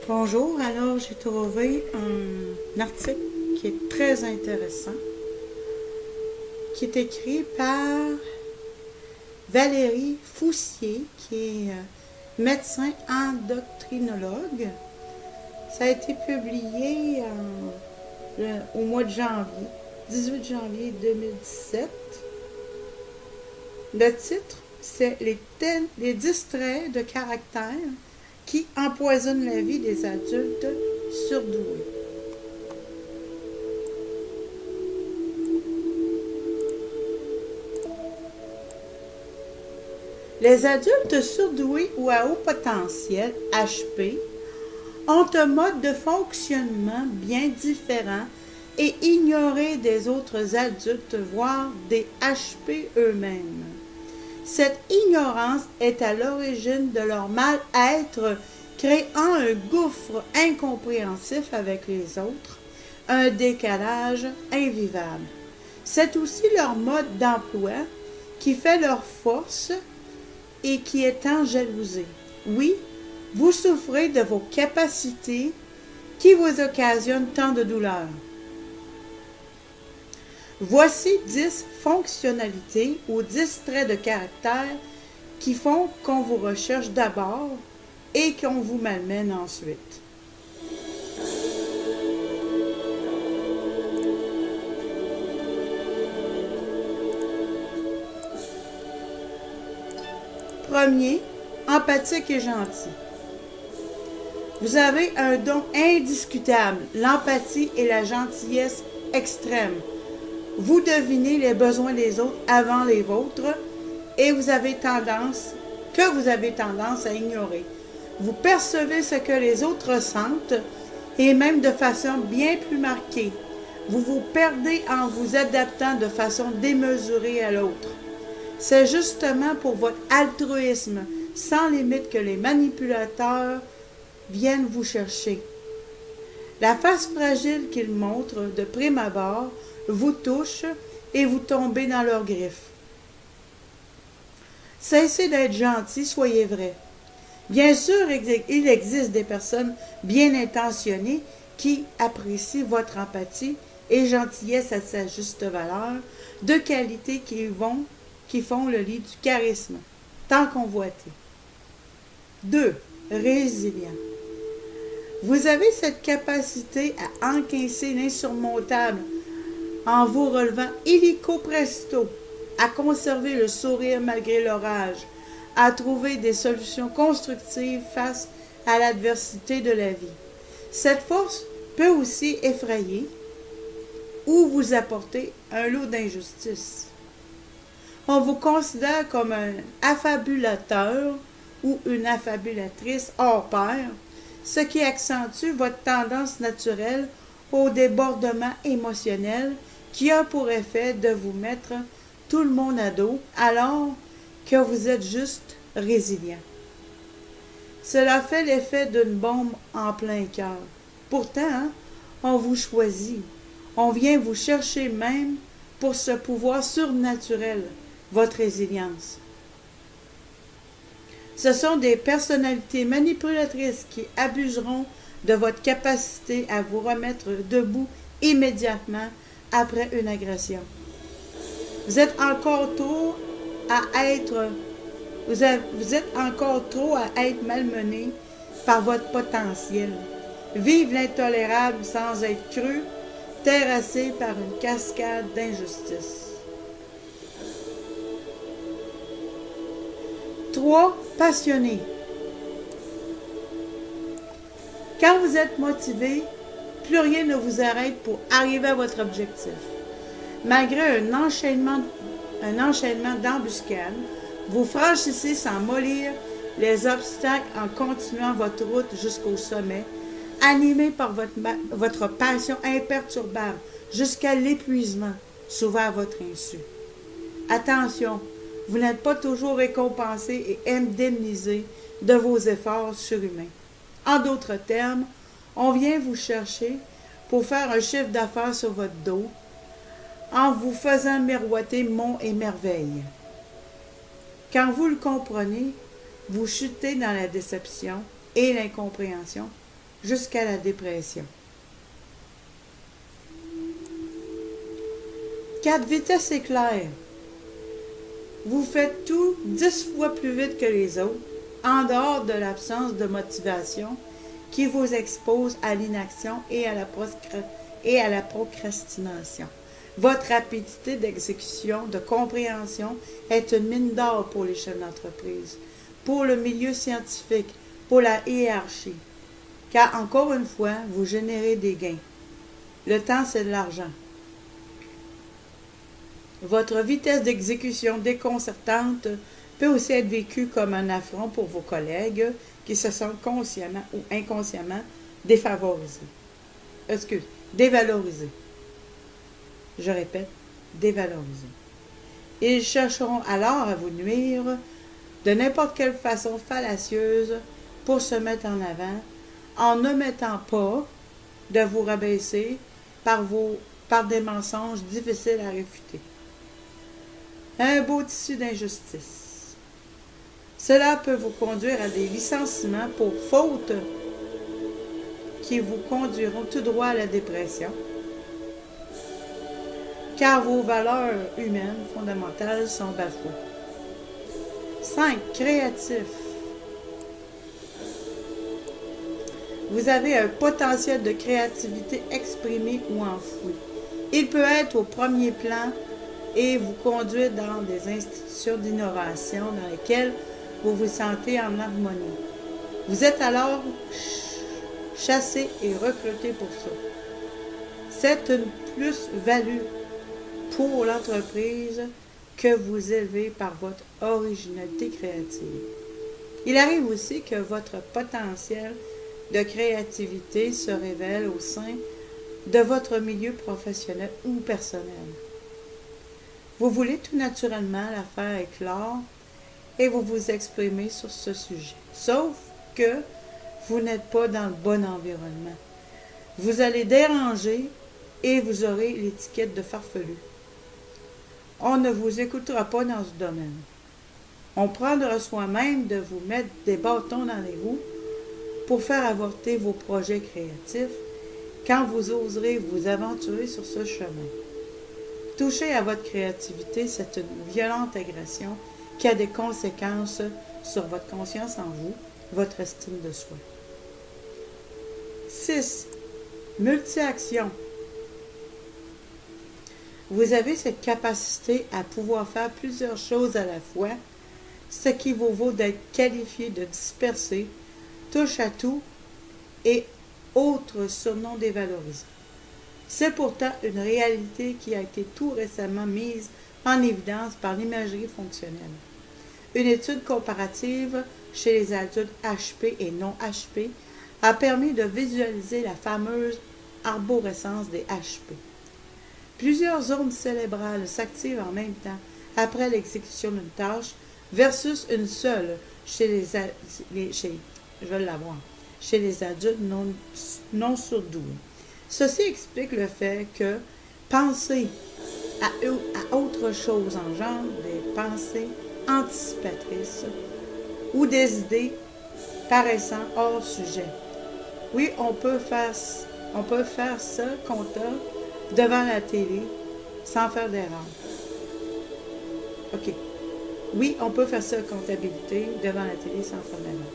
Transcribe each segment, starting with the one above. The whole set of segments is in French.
Bonjour, alors j'ai trouvé un article qui est très intéressant, qui est écrit par Valérie Foussier, qui est médecin endocrinologue. Ça a été publié au mois de janvier, 18 janvier 2017. Le titre, c'est les 10 traits de caractère qui empoisonnent la vie des adultes surdoués. Les adultes surdoués ou à haut potentiel, HP, ont un mode de fonctionnement bien différent et ignoré des autres adultes, voire des HP eux-mêmes. Cette ignorance est à l'origine de leur mal-être, créant un gouffre incompréhensif avec les autres, un décalage invivable. C'est aussi leur mode d'emploi qui fait leur force et qui est en jalousie. Oui, vous souffrez de vos capacités qui vous occasionnent tant de douleurs. Voici 10 fonctionnalités ou 10 traits de caractère qui font qu'on vous recherche d'abord et qu'on vous malmène ensuite. Premier, empathique et gentil. Vous avez un don indiscutable, l'empathie et la gentillesse extrême. Vous devinez les besoins des autres avant les vôtres et vous avez tendance à ignorer. Vous percevez ce que les autres ressentent et même de façon bien plus marquée. Vous vous perdez en vous adaptant de façon démesurée à l'autre. C'est justement pour votre altruisme sans limite que les manipulateurs viennent vous chercher. La face fragile qu'ils montrent de prime abord vous touche et vous tombez dans leurs griffes. Cessez d'être gentil, soyez vrai. Bien sûr, il existe des personnes bien intentionnées qui apprécient votre empathie et gentillesse à sa juste valeur, de qualités qui font le lit du charisme, tant convoité. 2. Résilient. Vous avez cette capacité à encaisser l'insurmontable en vous relevant illico presto, à conserver le sourire malgré l'orage, à trouver des solutions constructives face à l'adversité de la vie. Cette force peut aussi effrayer ou vous apporter un lot d'injustice. On vous considère comme un affabulateur ou une affabulatrice hors pair, ce qui accentue votre tendance naturelle au débordement émotionnel qui a pour effet de vous mettre tout le monde à dos alors que vous êtes juste résilient. Cela fait l'effet d'une bombe en plein cœur. Pourtant, on vous choisit. On vient vous chercher même pour ce pouvoir surnaturel, votre résilience. Ce sont des personnalités manipulatrices qui abuseront de votre capacité à vous remettre debout immédiatement après une agression. Vous êtes encore trop à être malmené par votre potentiel. Vive l'intolérable sans être cru, terrassé par une cascade d'injustice. 3. Passionné. Quand vous êtes motivé, plus rien ne vous arrête pour arriver à votre objectif. Malgré un enchaînement d'embuscades, vous franchissez sans mollir les obstacles en continuant votre route jusqu'au sommet, animé par votre passion imperturbable jusqu'à l'épuisement, souvent à votre insu. Attention, vous n'êtes pas toujours récompensé et indemnisé de vos efforts surhumains. En d'autres termes, on vient vous chercher pour faire un chiffre d'affaires sur votre dos en vous faisant miroiter monts et merveilles. Quand vous le comprenez, vous chutez dans la déception et l'incompréhension jusqu'à la dépression. 4. Vitesse éclair. Vous faites tout 10 fois plus vite que les autres, en dehors de l'absence de motivation qui vous expose à l'inaction et à la procrastination. Votre rapidité d'exécution, de compréhension est une mine d'or pour les chefs d'entreprise, pour le milieu scientifique, pour la hiérarchie. Car, encore une fois, vous générez des gains. Le temps, c'est de l'argent. Votre vitesse d'exécution déconcertante peut aussi être vécue comme un affront pour vos collègues qui se sentent consciemment ou inconsciemment dévalorisés. Je répète, dévalorisés. Ils chercheront alors à vous nuire de n'importe quelle façon fallacieuse pour se mettre en avant, en omettant pas de vous rabaisser par des mensonges difficiles à réfuter. Un beau tissu d'injustice. Cela peut vous conduire à des licenciements pour faute qui vous conduiront tout droit à la dépression, car vos valeurs humaines fondamentales sont bafouées. 5. Créatif. Vous avez un potentiel de créativité exprimé ou enfoui. Il peut être au premier plan et vous conduire dans des institutions d'innovation dans lesquelles vous vous sentez en harmonie. Vous êtes alors chassé et recruté pour ça. C'est une plus-value pour l'entreprise que vous élevez par votre originalité créative. Il arrive aussi que votre potentiel de créativité se révèle au sein de votre milieu professionnel ou personnel. Vous voulez tout naturellement la faire éclore et vous vous exprimez sur ce sujet. Sauf que vous n'êtes pas dans le bon environnement. Vous allez déranger et vous aurez l'étiquette de farfelu. On ne vous écoutera pas dans ce domaine. On prendra soin même de vous mettre des bâtons dans les roues pour faire avorter vos projets créatifs quand vous oserez vous aventurer sur ce chemin. Toucher à votre créativité, c'est une violente agression qui a des conséquences sur votre confiance en vous, votre estime de soi. 6. Multi-action. Vous avez cette capacité à pouvoir faire plusieurs choses à la fois, ce qui vous vaut d'être qualifié de dispersé, touche à tout et autres surnoms dévalorisés. C'est pourtant une réalité qui a été tout récemment mise en évidence par l'imagerie fonctionnelle. Une étude comparative chez les adultes HP et non HP a permis de visualiser la fameuse arborescence des HP. Plusieurs zones cérébrales s'activent en même temps après l'exécution d'une tâche versus une seule chez les adultes non surdoués. Ceci explique le fait que penser à autre chose engendre des pensées anticipatrices ou des idées paraissant hors sujet. Oui, on peut faire ça compta devant la télé sans faire d'erreur. OK. Oui, on peut faire ça comptabilité devant la télé sans faire d'erreur.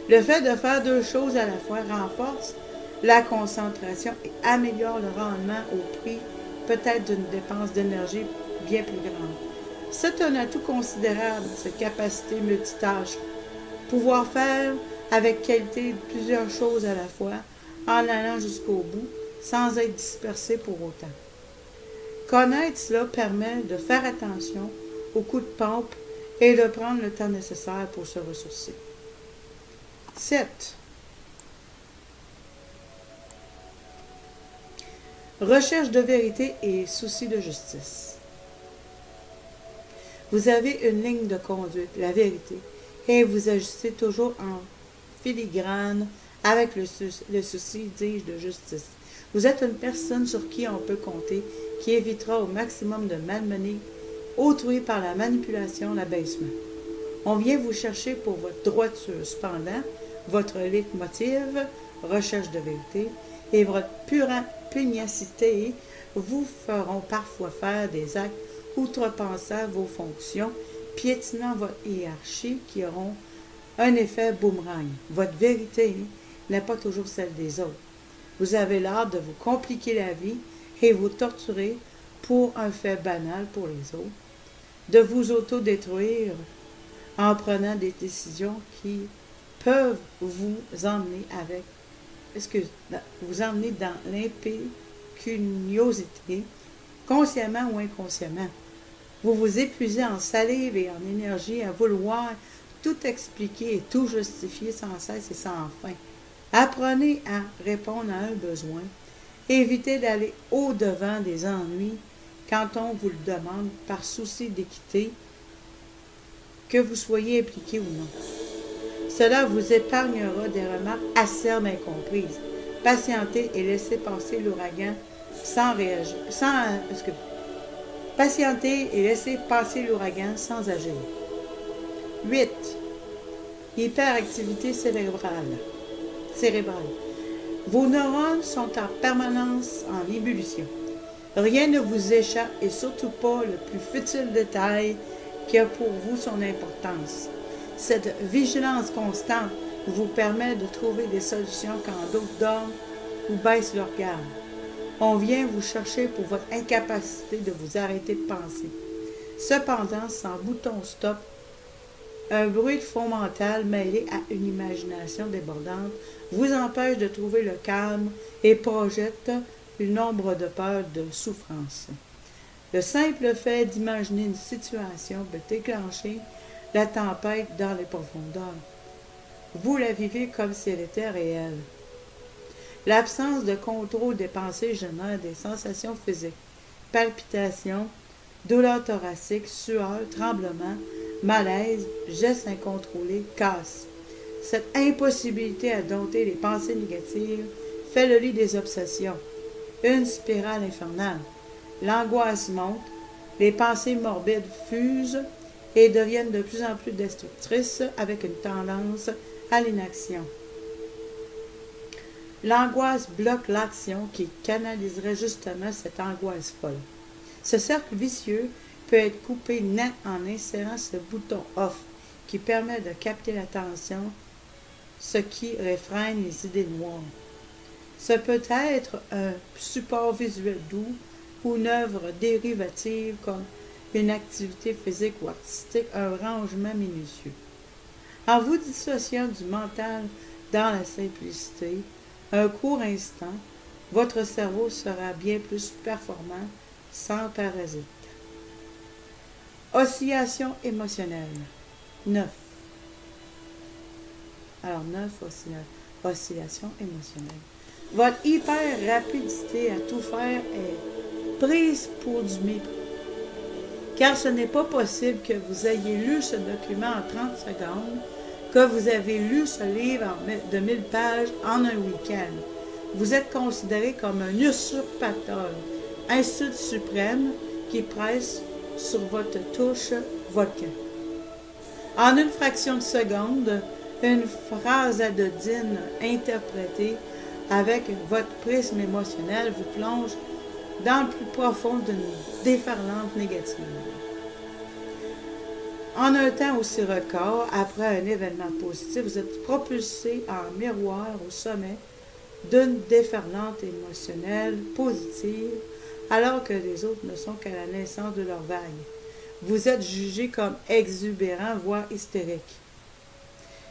Le fait de faire deux choses à la fois renforce la concentration et améliore le rendement au prix peut-être d'une dépense d'énergie bien plus grande. C'est un atout considérable, cette capacité multitâche. Pouvoir faire avec qualité plusieurs choses à la fois, en allant jusqu'au bout, sans être dispersé pour autant. Connaître cela permet de faire attention aux coups de pompe et de prendre le temps nécessaire pour se ressourcer. 7. Recherche de vérité et souci de justice. Vous avez une ligne de conduite, la vérité, et vous agissez toujours en filigrane avec le souci, dis-je, de justice. Vous êtes une personne sur qui on peut compter, qui évitera au maximum de malmener autrui par la manipulation, l'abaissement. On vient vous chercher pour votre droiture. Cependant, votre leitmotiv, recherche de vérité, et votre pugnacité vous feront parfois faire des actes outrepassant vos fonctions, piétinant votre hiérarchie qui auront un effet boomerang. Votre vérité n'est pas toujours celle des autres. Vous avez l'art de vous compliquer la vie et vous torturer pour un fait banal pour les autres, de vous autodétruire en prenant des décisions qui peuvent vous emmener vous emmener dans l'impécuniosité, consciemment ou inconsciemment. Vous vous épuisez en salive et en énergie à vouloir tout expliquer et tout justifier sans cesse et sans fin. Apprenez à répondre à un besoin. Évitez d'aller au-devant des ennuis quand on vous le demande par souci d'équité, que vous soyez impliqué ou non. Cela vous épargnera des remarques acerbes incomprises. Patientez et laissez passer l'ouragan sans réagir. Patientez et laissez passer l'ouragan sans agir. 8. Hyperactivité cérébrale. Vos neurones sont en permanence en ébullition. Rien ne vous échappe et surtout pas le plus futile détail qui a pour vous son importance. Cette vigilance constante vous permet de trouver des solutions quand d'autres dorment ou baissent leur garde. On vient vous chercher pour votre incapacité de vous arrêter de penser. Cependant, sans bouton stop, un bruit de fond mental mêlé à une imagination débordante vous empêche de trouver le calme et projette une ombre de peur, de souffrance. Le simple fait d'imaginer une situation peut déclencher la tempête dans les profondeurs. Vous la vivez comme si elle était réelle. L'absence de contrôle des pensées génère des sensations physiques, palpitations, douleurs thoraciques, sueur, tremblements, malaise, gestes incontrôlés, casse. Cette impossibilité à dompter les pensées négatives fait le lit des obsessions. Une spirale infernale. L'angoisse monte, les pensées morbides fusent et deviennent de plus en plus destructrices avec une tendance à l'inaction. L'angoisse bloque l'action qui canaliserait justement cette angoisse folle. Ce cercle vicieux peut être coupé net en insérant ce bouton « off » qui permet de capter l'attention, ce qui réfrène les idées noires. Ce peut être un support visuel doux ou une œuvre dérivative comme une activité physique ou artistique, un rangement minutieux. En vous dissociant du mental dans la simplicité, un court instant, votre cerveau sera bien plus performant sans parasite. Oscillation émotionnelle. 9. Alors 9, oscillation émotionnelle. Votre hyper-rapidité à tout faire est prise pour du mépris. Car ce n'est pas possible que vous ayez lu ce document en 30 secondes, que vous avez lu ce livre de 1000 pages en un week-end. Vous êtes considéré comme un usurpateur, insulte suprême qui presse sur votre touche volcan. En une fraction de seconde, une phrase anodine interprétée avec votre prisme émotionnel vous plonge dans le plus profond d'une déferlante négative. En un temps aussi record, après un événement positif, vous êtes propulsé en miroir au sommet d'une déferlante émotionnelle positive, alors que les autres ne sont qu'à la naissance de leur vague. Vous êtes jugé comme exubérant, voire hystérique.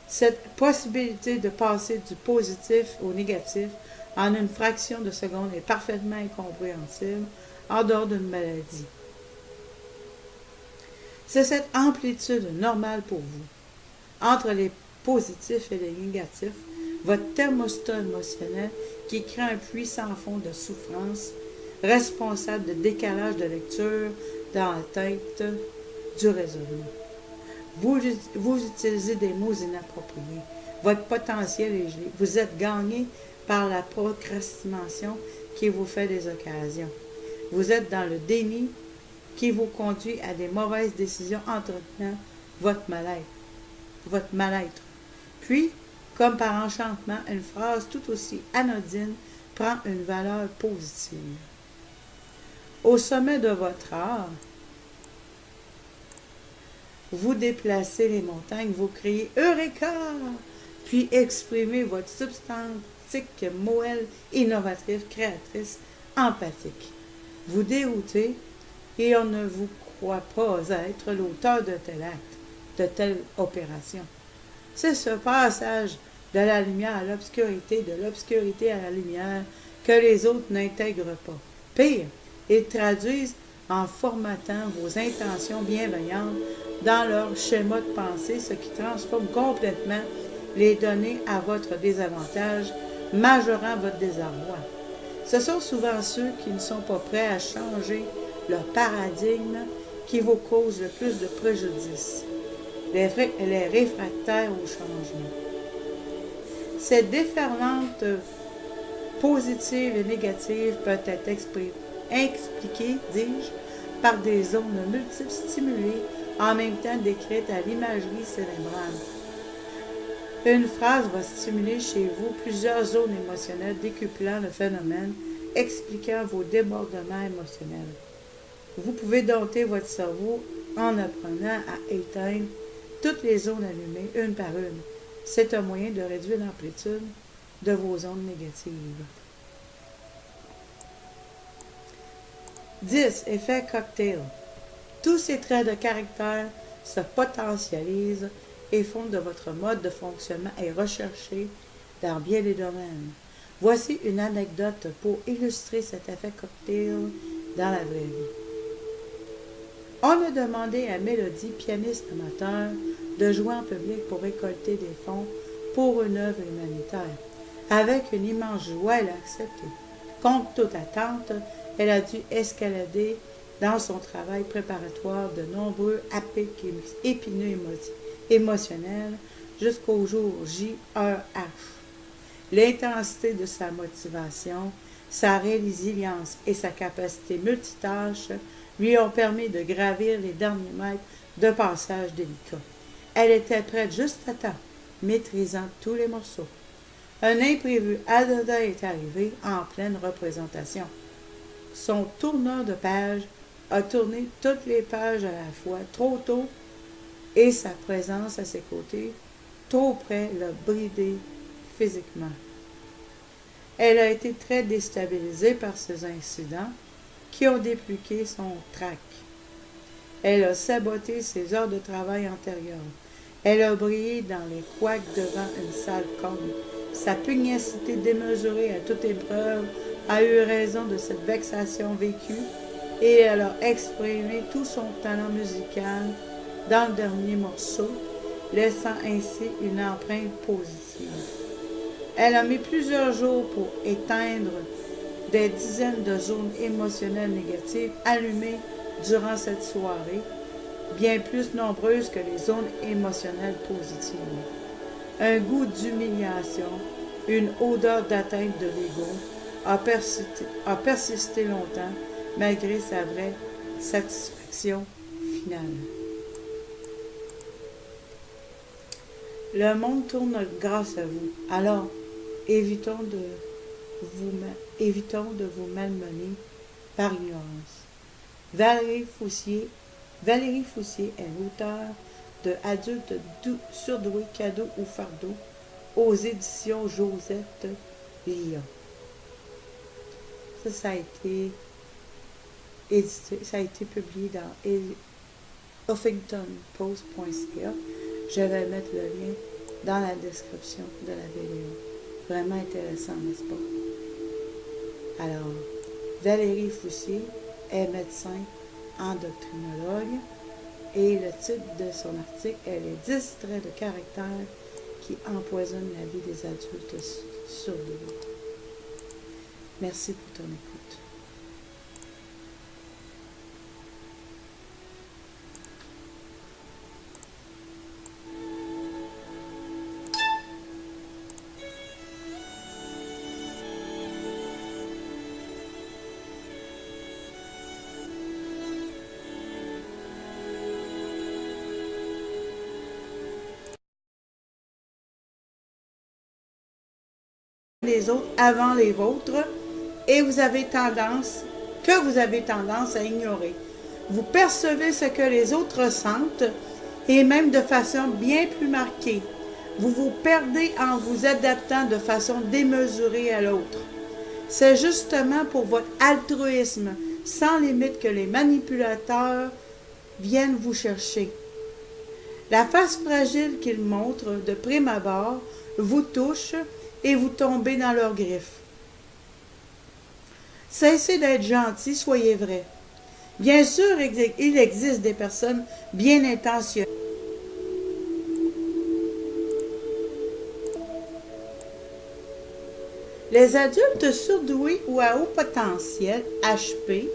Cette possibilité de passer du positif au négatif en une fraction de seconde est parfaitement incompréhensible en dehors d'une maladie. C'est cette amplitude normale pour vous. Entre les positifs et les négatifs, votre thermostat émotionnel qui crée un puits sans fond de souffrance, responsable de décalage de lecture dans la tête du raisonnement. Vous utilisez des mots inappropriés. Votre potentiel est gelé. Vous êtes gagné par la procrastination qui vous fait des occasions. Vous êtes dans le déni qui vous conduit à des mauvaises décisions entretenant votre mal-être. Puis, Comme par enchantement, une phrase tout aussi anodine prend une valeur positive. Au sommet de votre art, vous déplacez les montagnes, vous criez Eureka! Puis exprimez votre substantique moelle innovatrice, créatrice, empathique. Vous déroutez et on ne vous croit pas être l'auteur de tel acte, de telle opération. C'est ce passage de la lumière à l'obscurité, de l'obscurité à la lumière, que les autres n'intègrent pas. Pire, ils traduisent en formatant vos intentions bienveillantes dans leur schéma de pensée, ce qui transforme complètement les données à votre désavantage, majorant votre désarroi. Ce sont souvent ceux qui ne sont pas prêts à changer leur paradigme qui vous causent le plus de préjudice, les réfractaires au changement. Cette déferlante positive et négative peut être expliquée, dis-je, par des zones multiples stimulées, en même temps décrites à l'imagerie cérébrale. Une phrase va stimuler chez vous plusieurs zones émotionnelles décuplant le phénomène, expliquant vos débordements émotionnels. Vous pouvez dompter votre cerveau en apprenant à éteindre toutes les zones allumées une par une. C'est un moyen de réduire l'amplitude de vos ondes négatives. 10. Effet cocktail. Tous ces traits de caractère se potentialisent et font de votre mode de fonctionnement est recherché dans bien des domaines. Voici une anecdote pour illustrer cet effet cocktail dans la vraie vie. On a demandé à Mélodie, pianiste amateur, de jouer en public pour récolter des fonds pour une œuvre humanitaire. Avec une immense joie, elle a accepté. Contre toute attente, elle a dû escalader dans son travail préparatoire de nombreux pics épineux émotionnels jusqu'au jour J-E-H. L'intensité de sa motivation, sa résilience et sa capacité multitâche lui ont permis de gravir les derniers mètres de passage délicat. Elle était prête juste à temps, maîtrisant tous les morceaux. Un imprévu anodin est arrivé en pleine représentation. Son tourneur de page a tourné toutes les pages à la fois trop tôt et sa présence à ses côtés trop près l'a bridé physiquement. Elle a été très déstabilisée par ces incidents qui ont dépliqué son trac. Elle a saboté ses heures de travail antérieures. Elle a brillé dans les couacs devant une salle comble. Sa pugnacité démesurée à toute épreuve a eu raison de cette vexation vécue et elle a exprimé tout son talent musical dans le dernier morceau, laissant ainsi une empreinte positive. Elle a mis plusieurs jours pour éteindre des dizaines de zones émotionnelles négatives allumées durant cette soirée, bien plus nombreuses que les zones émotionnelles positives. Un goût d'humiliation, une odeur d'atteinte de l'ego a persisté longtemps malgré sa vraie satisfaction finale. Le monde tourne grâce à vous. Alors, évitons de vous malmener par ignorance. Valérie Foussier est l'auteure de Adultes surdoués, cadeaux ou fardeaux aux éditions Josette Lyon. Ça a été édité, ça a été publié dans huffingtonpost.ca. Je vais mettre le lien dans la description de la vidéo. Vraiment intéressant, n'est-ce pas? Alors, Valérie Foussier est médecin endocrinologue et le titre de son article est Les 10 traits de caractère qui empoisonnent la vie des adultes surdoués. Merci pour ton écoute. les autres avant les vôtres et vous avez tendance à ignorer. Vous percevez ce que les autres ressentent et même de façon bien plus marquée. Vous vous perdez en vous adaptant de façon démesurée à l'autre. C'est justement pour votre altruisme sans limite que les manipulateurs viennent vous chercher. La face fragile qu'ils montrent de prime abord vous touche et vous tombez dans leurs griffes. Cessez d'être gentil, soyez vrai. Bien sûr, il existe des personnes bien intentionnées. Les adultes surdoués ou à haut potentiel, HP,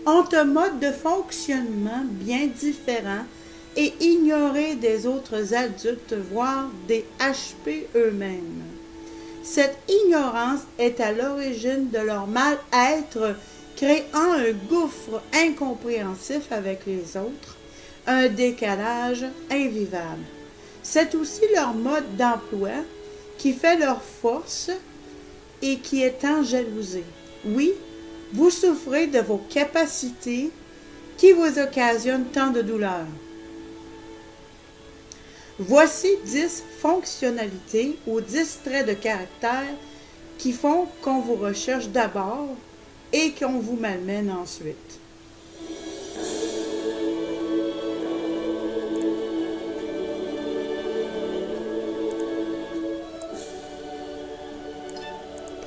ont un mode de fonctionnement bien différent et ignoré des autres adultes, voire des HP eux-mêmes. Cette ignorance est à l'origine de leur mal-être, créant un gouffre incompréhensif avec les autres, un décalage invivable. C'est aussi leur mode d'emploi qui fait leur force et qui est en jalousie. Oui, vous souffrez de vos capacités qui vous occasionnent tant de douleur. Voici 10 fonctionnalités ou 10 traits de caractère qui font qu'on vous recherche d'abord et qu'on vous malmène ensuite.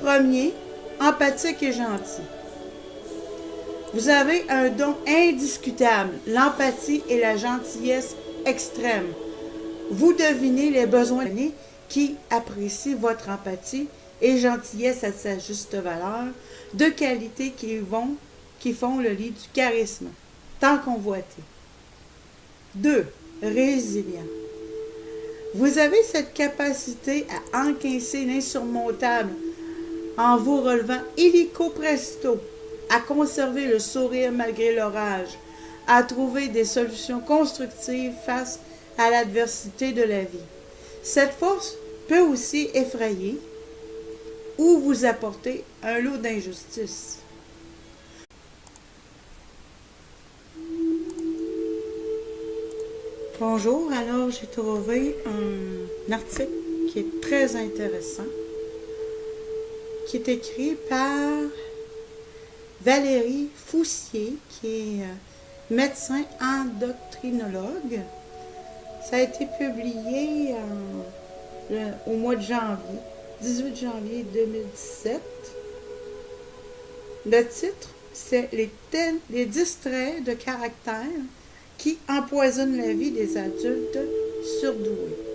Premier, empathique et gentil. Vous avez un don indiscutable, l'empathie et la gentillesse extrême. Vous devinez les besoins qui apprécient votre empathie et gentillesse à sa juste valeur, deux qualités qui font le lit du charisme, tant convoité. 2. Résilient. Vous avez cette capacité à encaisser l'insurmontable en vous relevant illico presto, à conserver le sourire malgré l'orage, à trouver des solutions constructives face à l'adversité de la vie. Cette force peut aussi effrayer ou vous apporter un lot d'injustice. Bonjour, alors j'ai trouvé un article qui est très intéressant, qui est écrit par Valérie Foussier, qui est médecin endocrinologue. Ça a été publié au mois de janvier, 18 janvier 2017. Le titre, c'est les 10 traits de caractère qui empoisonnent la vie des adultes surdoués.